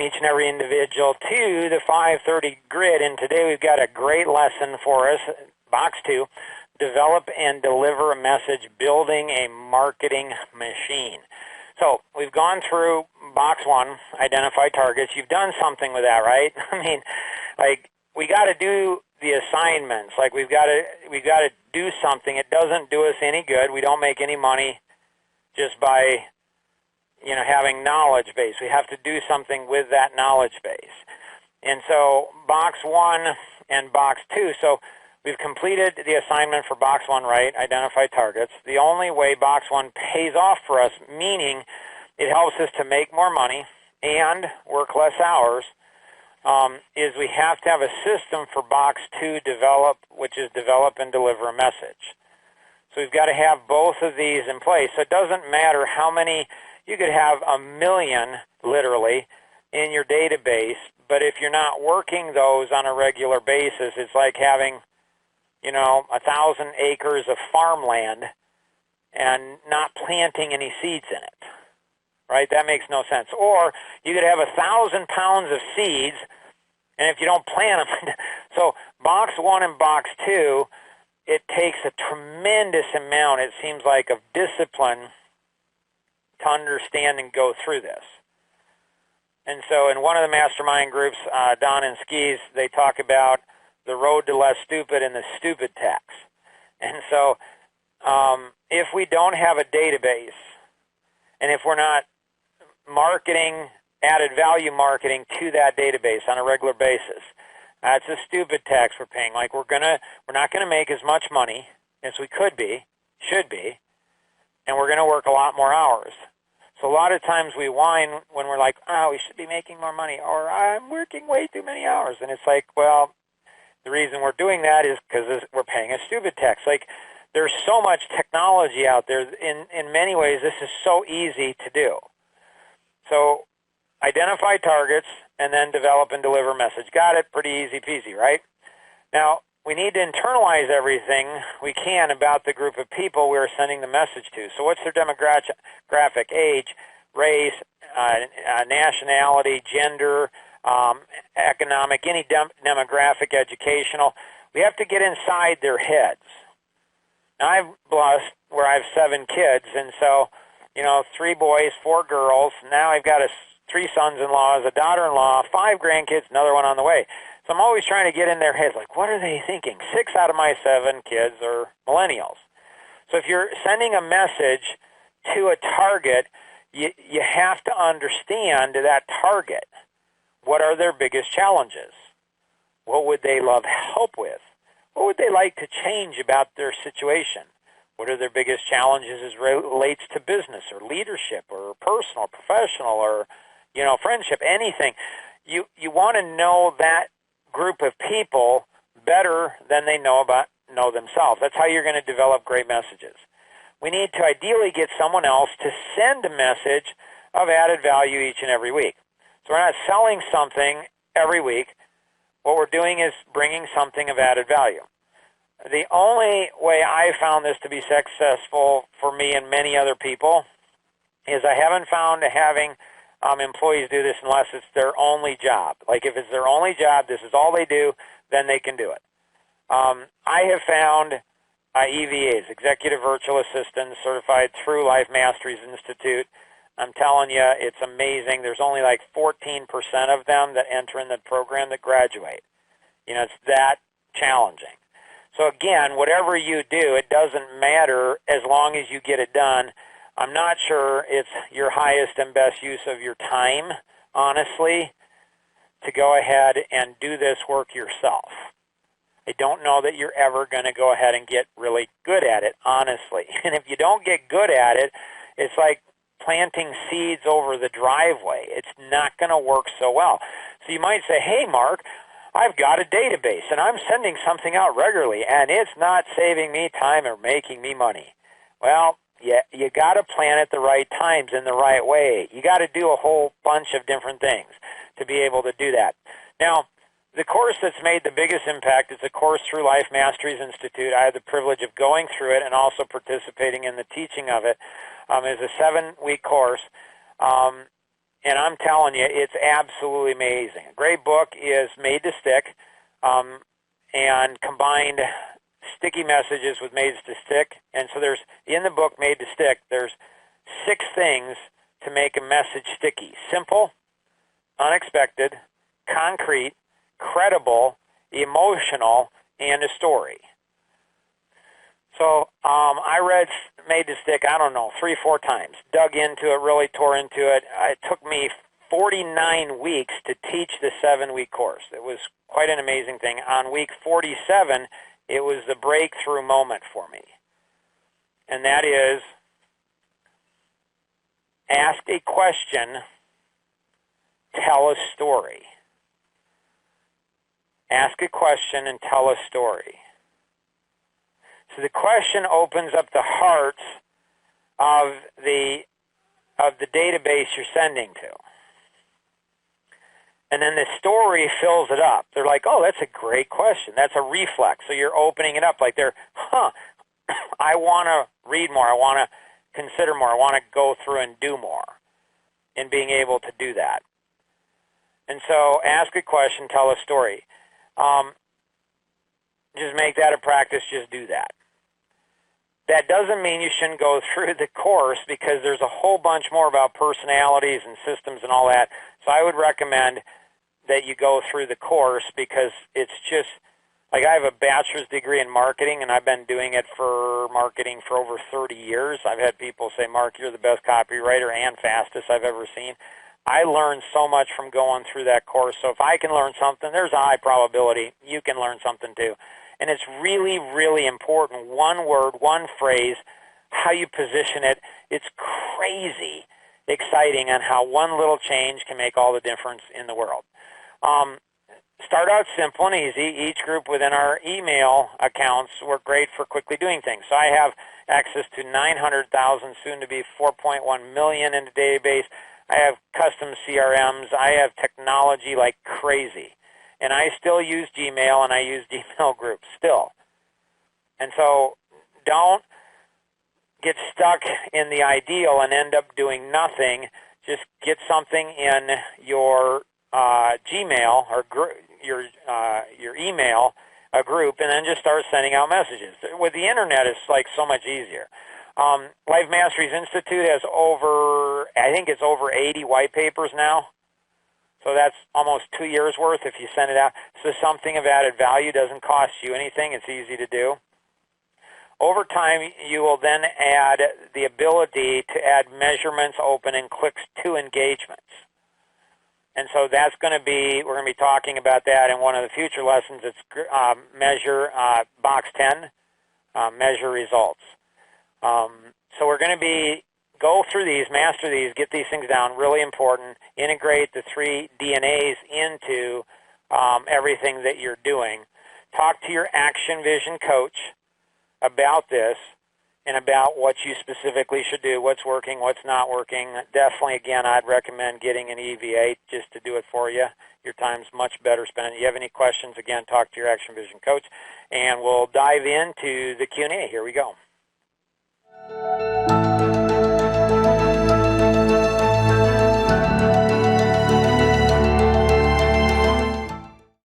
each and every individual to the 530 grid. And today we've got a great lesson for us, box 2, develop and deliver a message, building a marketing machine. So we've gone through box 1, identify targets. You've done something with that, right? I mean, like, we got to do the assignments. Like, we've got to do something. It doesn't do us any good. We don't make any money just by, having knowledge base. We have to do something with that knowledge base. And so box 1 and box 2. So we've completed the assignment for box 1, right? Identify targets. The only way box 1 pays off for us, meaning it helps us to make more money and work less hours, is we have to have a system for box 2 develop, which is develop and deliver a message. So we've got to have both of these in place. So it doesn't matter how many, you could have 1 million, literally, in your database, but if you're not working those on a regular basis, it's like having 1,000 acres of farmland and not planting any seeds in it, right? That makes no sense. Or you could have 1,000 pounds of seeds, and if you don't plant them, so box 1 and box 2, it takes a tremendous amount, it seems like, of discipline to understand and go through this. And so in one of the mastermind groups, Don and Skis, they talk about the road to less stupid and the stupid tax. And so if we don't have a database, and if we're not marketing, added value marketing to that database on a regular basis, that's a stupid tax we're paying. Like, we're not gonna make as much money as we should be, and we're gonna work a lot more hours. So a lot of times we whine when we're like, we should be making more money, or I'm working way too many hours. And it's like, well, the reason we're doing that is because we're paying a stupid tax. Like, there's so much technology out there. In many ways, this is so easy to do. So identify targets and then develop and deliver message. Got it? Pretty easy peasy, right? Now, we need to internalize everything we can about the group of people we're sending the message to. So what's their demographic, age, race, nationality, gender, economic, any demographic, educational. We have to get inside their heads. Now, I'm blessed where I have 7 kids, and so, 3 boys, 4 girls. Now I've got 3 sons-in-laws, a daughter-in-law, 5 grandkids, another one on the way. So I'm always trying to get in their heads, like, what are they thinking? 6 out of my 7 kids are millennials. So if you're sending a message to a target, you have to understand that target. What are their biggest challenges? What would they love help with? What would they like to change about their situation? What are their biggest challenges as relates to business or leadership or personal, professional, or, friendship, anything? You want to know that group of people better than they know themselves. That's how you're going to develop great messages. We need to ideally get someone else to send a message of added value each and every week. So we're not selling something every week. What we're doing is bringing something of added value. The only way I found this to be successful for me and many other people is I haven't found having employees do this unless it's their only job. Like, if it's their only job, this is all they do, then they can do it. I have found EVAs, Executive Virtual Assistants, certified through Life Masteries Institute. I'm telling you, it's amazing. There's only like 14% of them that enter in the program that graduate. It's that challenging. So again, whatever you do, it doesn't matter as long as you get it done. I'm not sure it's your highest and best use of your time, honestly, to go ahead and do this work yourself. I don't know that you're ever going to go ahead and get really good at it, honestly. And if you don't get good at it, it's like planting seeds over the driveway. It's not going to work so well. So you might say, hey, Mark, I've got a database, and I'm sending something out regularly, and it's not saving me time or making me money. Well, you got to plant at the right times in the right way. You got to do a whole bunch of different things to be able to do that. Now, the course that's made the biggest impact is the course through Life Masteries Institute. I had the privilege of going through it and also participating in the teaching of it. It's a 7-week course. And I'm telling you, it's absolutely amazing. A great book is Made to Stick, and combined sticky messages with Made to Stick. And so there's, in the book Made to Stick, there's 6 things to make a message sticky. Simple, unexpected, concrete, credible, emotional, and a story. So I read Made to Stick, I don't know, 3 or 4 times. Dug into it, really tore into it. It took me 49 weeks to teach the 7-week course. It was quite an amazing thing. On week 47, it was the breakthrough moment for me. And that is, ask a question, tell a story. Ask a question and tell a story. So the question opens up the hearts of the database you're sending to. And then the story fills it up. They're like, oh, that's a great question. That's a reflex. So you're opening it up like they're, I want to read more. I want to consider more. I want to go through and do more in being able to do that. And so ask a question, tell a story. Just make that a practice. Just do that. That doesn't mean you shouldn't go through the course, because there's a whole bunch more about personalities and systems and all that. So I would recommend that you go through the course, because it's just, like, I have a bachelor's degree in marketing, and I've been doing it for marketing for over 30 years. I've had people say, Mark, you're the best copywriter and fastest I've ever seen. I learned so much from going through that course. So if I can learn something, there's a high probability you can learn something too. And it's really, really important. One word, one phrase, how you position it. It's crazy exciting on how one little change can make all the difference in the world. Start out simple and easy. Each group within our email accounts work great for quickly doing things. So I have access to 900,000, soon to be 4.1 million in the database. I have custom CRMs. I have technology like crazy. And I still use Gmail, and I use Gmail groups still. And so don't get stuck in the ideal and end up doing nothing. Just get something in your Gmail or your email, a group, and then just start sending out messages. With the internet, it's like so much easier. Life Masteries Institute has I think it's over 80 white papers now. So that's almost 2 years worth if you send it out. So something of added value doesn't cost you anything. It's easy to do. Over time, you will then add the ability to add measurements, open, and clicks to engagements. And so that's going to be, we're going to be talking about that in one of the future lessons. It's measure, box 10, measure results. So we're going to go through these, master these, get these things down, really important. Integrate the 3 DNAs into everything that you're doing. Talk to your action vision coach about this and about what you specifically should do, what's working, what's not working. Definitely, again, I'd recommend getting an EVA just to do it for you. Your time's much better spent. If you have any questions, again, talk to your action vision coach, and we'll dive into the Q&A. Here we go.